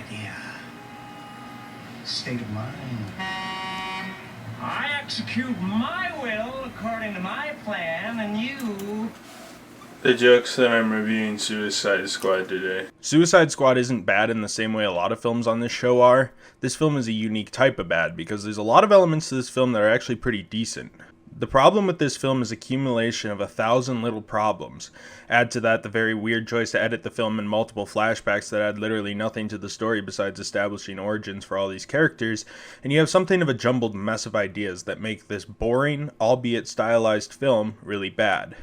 idea. State of mind. I execute my will according to my plan, and you... The jokes that I'm reviewing Suicide Squad today. Suicide Squad isn't bad in the same way a lot of films on this show are. This film is a unique type of bad because there's a lot of elements to this film that are actually pretty decent. The problem with this film is accumulation of 1,000 little problems. Add to that the very weird choice to edit the film in multiple flashbacks that add literally nothing to the story besides establishing origins for all these characters, and you have something of a jumbled mess of ideas that make this boring, albeit stylized film really bad.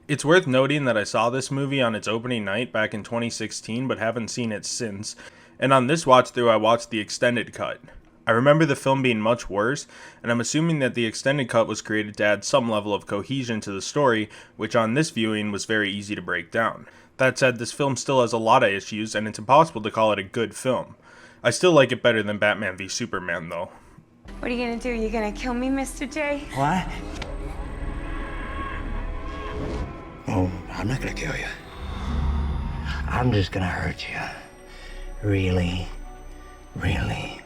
It's worth noting that I saw this movie on its opening night back in 2016 but haven't seen it since, and on this watch through I watched the extended cut. I remember the film being much worse, and I'm assuming that the extended cut was created to add some level of cohesion to the story, which on this viewing was very easy to break down. That said, this film still has a lot of issues, and it's impossible to call it a good film. I still like it better than Batman v Superman though. What are you gonna do? You gonna kill me, Mr. J? What? Oh, I'm not gonna kill you. I'm just gonna hurt you. Really, really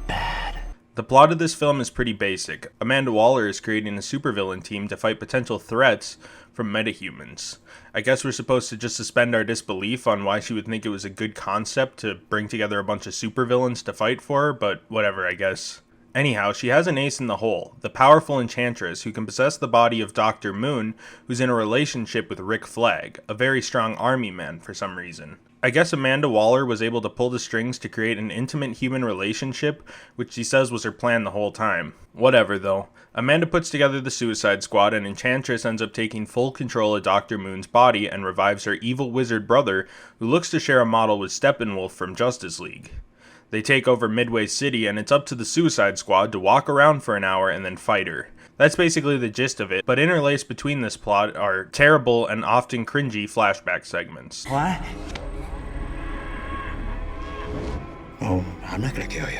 bad. The plot of this film is pretty basic. Amanda Waller is creating a supervillain team to fight potential threats from metahumans. I guess we're supposed to just suspend our disbelief on why she would think it was a good concept to bring together a bunch of supervillains to fight for her, but whatever, I guess. Anyhow, she has an ace in the hole, the powerful Enchantress who can possess the body of Dr. Moon, who's in a relationship with Rick Flag, a very strong army man for some reason. I guess Amanda Waller was able to pull the strings to create an intimate human relationship, which she says was her plan the whole time. Whatever though. Amanda puts together the Suicide Squad and Enchantress ends up taking full control of Dr. Moon's body and revives her evil wizard brother, who looks to share a model with Steppenwolf from Justice League. They take over Midway City, and it's up to the Suicide Squad to walk around for an hour and then fight her. That's basically the gist of it, but interlaced between this plot are terrible and often cringy flashback segments. What? Oh, I'm not gonna kill you.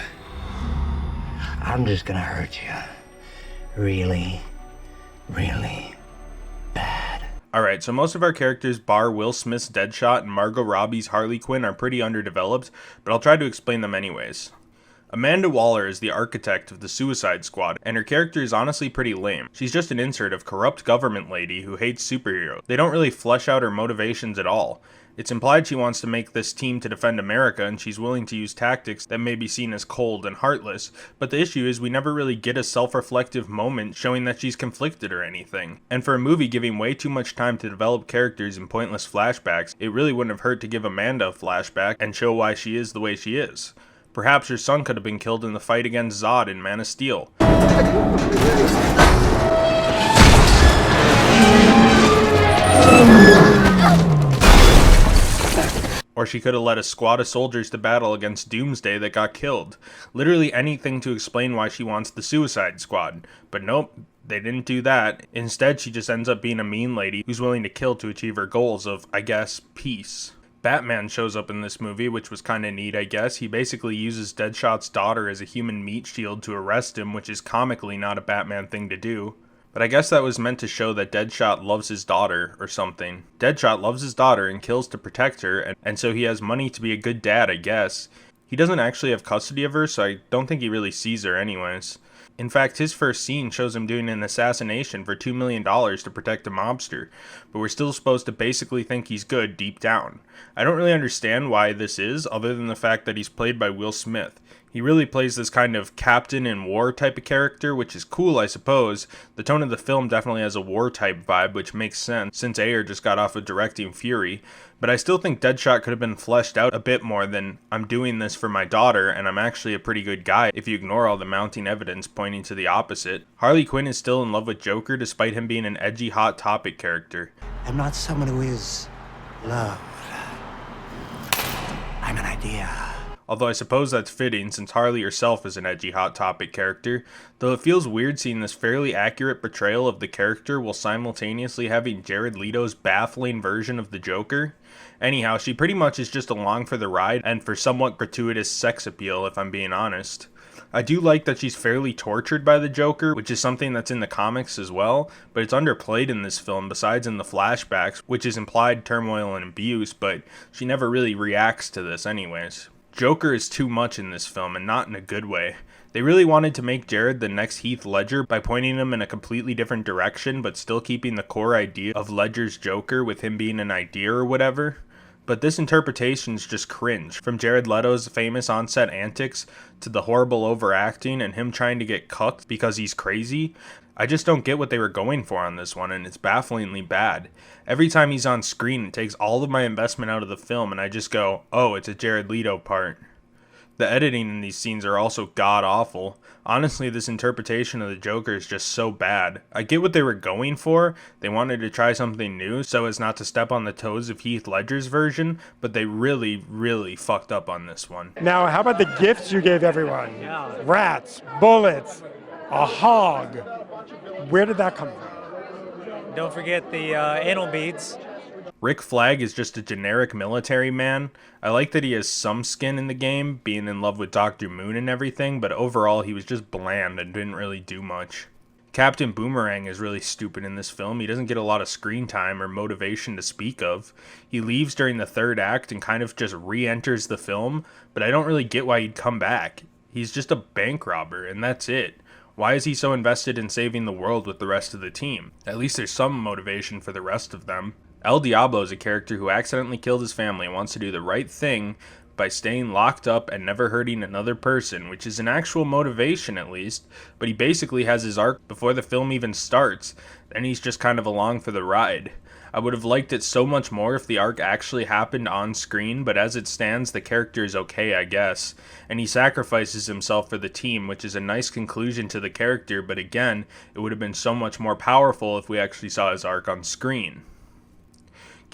I'm just gonna hurt you. Really, really bad. Alright, so most of our characters bar Will Smith's Deadshot and Margot Robbie's Harley Quinn are pretty underdeveloped, but I'll try to explain them anyways. Amanda Waller is the architect of the Suicide Squad, and her character is honestly pretty lame. She's just an insert of corrupt government lady who hates superheroes. They don't really flesh out her motivations at all. It's implied she wants to make this team to defend America, and she's willing to use tactics that may be seen as cold and heartless, but the issue is we never really get a self-reflective moment showing that she's conflicted or anything. And for a movie giving way too much time to develop characters in pointless flashbacks, it really wouldn't have hurt to give Amanda a flashback and show why she is the way she is. Perhaps her son could have been killed in the fight against Zod in Man of Steel. Or she could have led a squad of soldiers to battle against Doomsday that got killed. Literally anything to explain why she wants the Suicide Squad. But nope, they didn't do that. Instead, she just ends up being a mean lady who's willing to kill to achieve her goals of, I guess, peace. Batman shows up in this movie, which was kinda neat, I guess. He basically uses Deadshot's daughter as a human meat shield to arrest him, which is comically not a Batman thing to do. But I guess that was meant to show that Deadshot loves his daughter, or something. Deadshot loves his daughter and kills to protect her, and so he has money to be a good dad, I guess. He doesn't actually have custody of her, so I don't think he really sees her anyways. In fact, his first scene shows him doing an assassination for $2 million to protect a mobster, but we're still supposed to basically think he's good deep down. I don't really understand why this is, other than the fact that he's played by Will Smith. He really plays this kind of captain in war type of character, which is cool, I suppose. The tone of the film definitely has a war type vibe, which makes sense, since Ayer just got off of directing Fury. But I still think Deadshot could have been fleshed out a bit more than, I'm doing this for my daughter, and I'm actually a pretty good guy, if you ignore all the mounting evidence pointing to the opposite. Harley Quinn is still in love with Joker, despite him being an edgy Hot Topic character. I'm not someone who is loved. I'm an idea. Although I suppose that's fitting, since Harley herself is an edgy Hot Topic character, though it feels weird seeing this fairly accurate portrayal of the character while simultaneously having Jared Leto's baffling version of the Joker. Anyhow, she pretty much is just along for the ride, and for somewhat gratuitous sex appeal, if I'm being honest. I do like that she's fairly tortured by the Joker, which is something that's in the comics as well, but it's underplayed in this film besides in the flashbacks, which is implied turmoil and abuse, but she never really reacts to this anyways. Joker is too much in this film, and not in a good way. They really wanted to make Jared the next Heath Ledger by pointing him in a completely different direction, but still keeping the core idea of Ledger's Joker with him being an idea or whatever. But this interpretation's just cringe. From Jared Leto's famous on-set antics to the horrible overacting and him trying to get cucked because he's crazy, I just don't get what they were going for on this one, and it's bafflingly bad. Every time he's on screen, it takes all of my investment out of the film, and I just go, oh, it's a Jared Leto part. The editing in these scenes are also god-awful. Honestly, this interpretation of the Joker is just so bad. I get what they were going for. They wanted to try something new so as not to step on the toes of Heath Ledger's version, but they really, really fucked up on this one. Now, how about the gifts you gave everyone? Rats, bullets, a hog. Where did that come from? Don't forget the anal beads. Rick Flag is just a generic military man. I like that he has some skin in the game, being in love with Dr. Moon and everything, but overall he was just bland and didn't really do much. Captain Boomerang is really stupid in this film. He doesn't get a lot of screen time or motivation to speak of. He leaves during the third act and kind of just re-enters the film, but I don't really get why he'd come back. He's just a bank robber, and that's it. Why is he so invested in saving the world with the rest of the team? At least there's some motivation for the rest of them. El Diablo is a character who accidentally killed his family and wants to do the right thing by staying locked up and never hurting another person, which is an actual motivation at least, but he basically has his arc before the film even starts, and he's just kind of along for the ride. I would have liked it so much more if the arc actually happened on screen, but as it stands, the character is okay, I guess, and he sacrifices himself for the team, which is a nice conclusion to the character, but again, it would have been so much more powerful if we actually saw his arc on screen.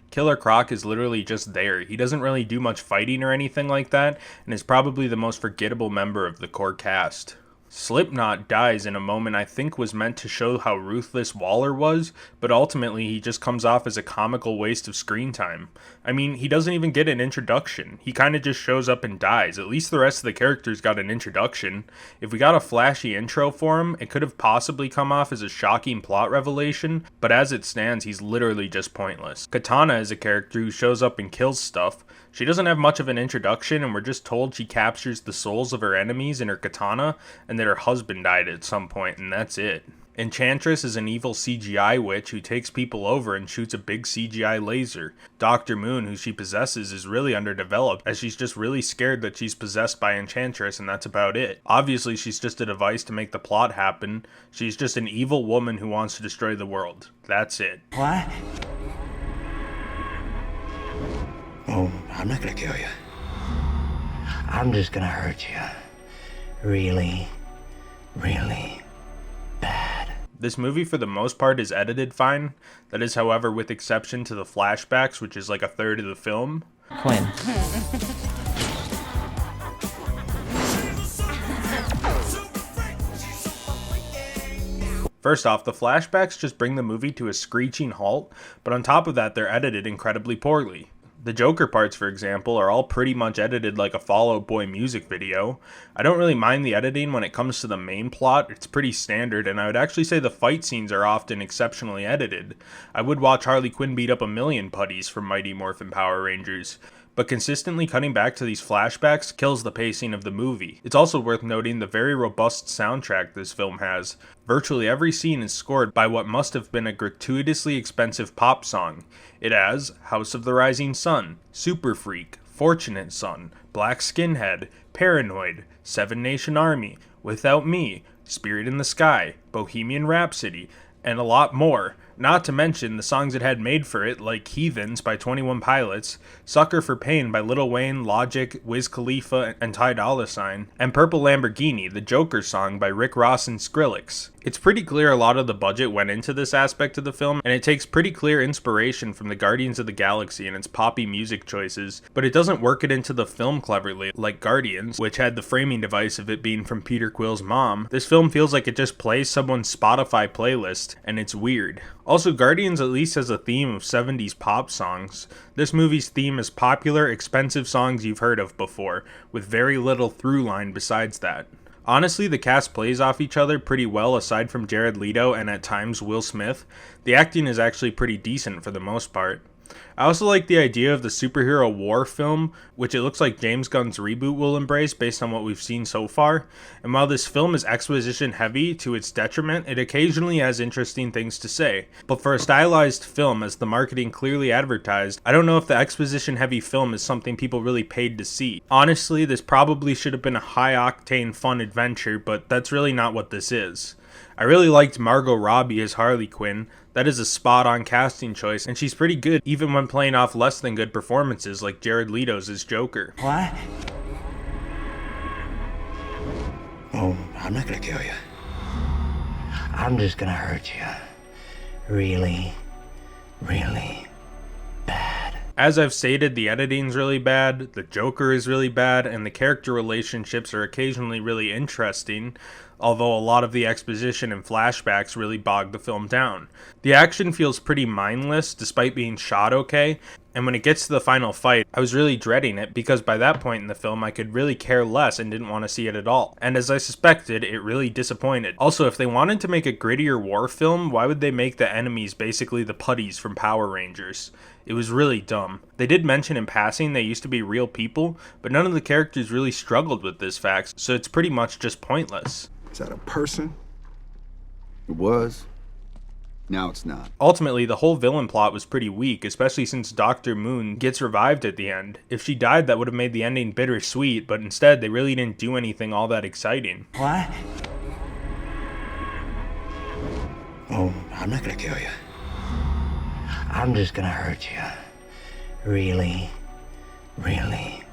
Killer Croc is literally just there. He doesn't really do much fighting or anything like that, and is probably the most forgettable member of the core cast. Slipknot dies in a moment I think was meant to show how ruthless Waller was, but ultimately he just comes off as a comical waste of screen time. I mean, he doesn't even get an introduction. He kind of just shows up and dies. At least the rest of the characters got an introduction. If we got a flashy intro for him, it could have possibly come off as a shocking plot revelation, but as it stands, he's literally just pointless. Katana is a character who shows up and kills stuff. She doesn't have much of an introduction, and we're just told she captures the souls of her enemies in her katana, and that her husband died at some point, and that's it. Enchantress is an evil CGI witch who takes people over and shoots a big CGI laser. Dr. Moon, who she possesses, is really underdeveloped, as she's just really scared that she's possessed by Enchantress, and that's about it. Obviously, she's just a device to make the plot happen. She's just an evil woman who wants to destroy the world. That's it. What? Oh, I'm not gonna kill you. I'm just gonna hurt you. Really, really bad. This movie, for the most part, is edited fine. That is, however, with exception to the flashbacks, which is like a third of the film. Quinn. First off, the flashbacks just bring the movie to a screeching halt, but on top of that, they're edited incredibly poorly. The Joker parts, for example, are all pretty much edited like a Fall Out Boy music video. I don't really mind the editing when it comes to the main plot, it's pretty standard, and I would actually say the fight scenes are often exceptionally edited. I would watch Harley Quinn beat up a million putties from Mighty Morphin Power Rangers. But consistently cutting back to these flashbacks kills the pacing of the movie. It's also worth noting the very robust soundtrack this film has. Virtually every scene is scored by what must have been a gratuitously expensive pop song. It has House of the Rising Sun, Super Freak, Fortunate Son, Black Skinhead, Paranoid, Seven Nation Army, Without Me, Spirit in the Sky, Bohemian Rhapsody, and a lot more. Not to mention the songs it had made for it, like Heathens by 21 Pilots, Sucker for Pain by Lil Wayne, Logic, Wiz Khalifa, and Ty Dolla $ign, and Purple Lamborghini, the Joker song by Rick Ross and Skrillex. It's pretty clear a lot of the budget went into this aspect of the film, and it takes pretty clear inspiration from the Guardians of the Galaxy and its poppy music choices, but it doesn't work it into the film cleverly, like Guardians, which had the framing device of it being from Peter Quill's mom. This film feels like it just plays someone's Spotify playlist, and it's weird. Also, Guardians at least has a theme of 70s pop songs. This movie's theme is popular, expensive songs you've heard of before, with very little through line besides that. Honestly, the cast plays off each other pretty well aside from Jared Leto and at times Will Smith. The acting is actually pretty decent for the most part. I also like the idea of the superhero war film, which it looks like James Gunn's reboot will embrace based on what we've seen so far. And while this film is exposition heavy to its detriment, it occasionally has interesting things to say. But for a stylized film, as the marketing clearly advertised, I don't know if the exposition heavy film is something people really paid to see. Honestly, this probably should have been a high octane fun adventure, but that's really not what this is. I really liked Margot Robbie as Harley Quinn. That is a spot-on casting choice, and she's pretty good even when playing off less than good performances like Jared Leto's as Joker. What? Oh, I'm not gonna kill you. I'm just gonna hurt you. Really, really bad. As I've stated, the editing's really bad, the Joker is really bad, and the character relationships are occasionally really interesting, although a lot of the exposition and flashbacks really bog the film down. The action feels pretty mindless, despite being shot okay, and when it gets to the final fight, I was really dreading it, because by that point in the film I could really care less and didn't want to see it at all. And as I suspected, it really disappointed. Also, if they wanted to make a grittier war film, why would they make the enemies basically the putties from Power Rangers? It was really dumb. They did mention in passing they used to be real people, but none of the characters really struggled with this fact, so it's pretty much just pointless. Is that a person? It was. Now it's not. Ultimately, the whole villain plot was pretty weak, especially since Dr. Moon gets revived at the end. If she died, that would have made the ending bittersweet, but instead, they really didn't do anything all that exciting. What? Oh, I'm not gonna kill you. I'm just gonna hurt you. Really, really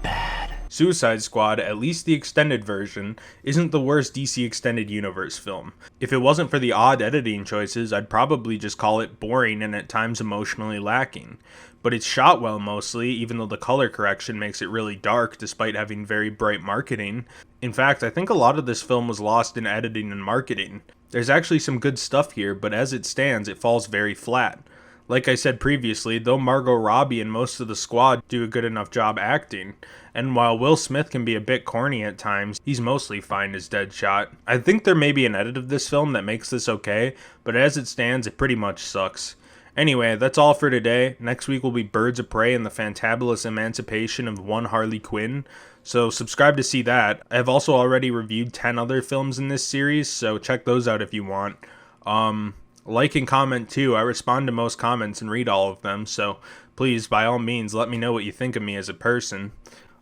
bad. Suicide Squad, at least the extended version, isn't the worst DC Extended Universe film. If it wasn't for the odd editing choices, I'd probably just call it boring and at times emotionally lacking. But it's shot well mostly, even though the color correction makes it really dark despite having very bright marketing. In fact, I think a lot of this film was lost in editing and marketing. There's actually some good stuff here, but as it stands, it falls very flat. Like I said previously, though Margot Robbie and most of the squad do a good enough job acting, and while Will Smith can be a bit corny at times, he's mostly fine as Deadshot. I think there may be an edit of this film that makes this okay, but as it stands, it pretty much sucks. Anyway, that's all for today. Next week will be Birds of Prey and the fantabulous emancipation of one Harley Quinn, so subscribe to see that. I have also already reviewed 10 other films in this series, so check those out if you want. Like and comment too. I respond to most comments and read all of them, so please, by all means, let me know what you think of me as a person.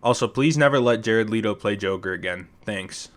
Also, please never let Jared Leto play Joker again. Thanks.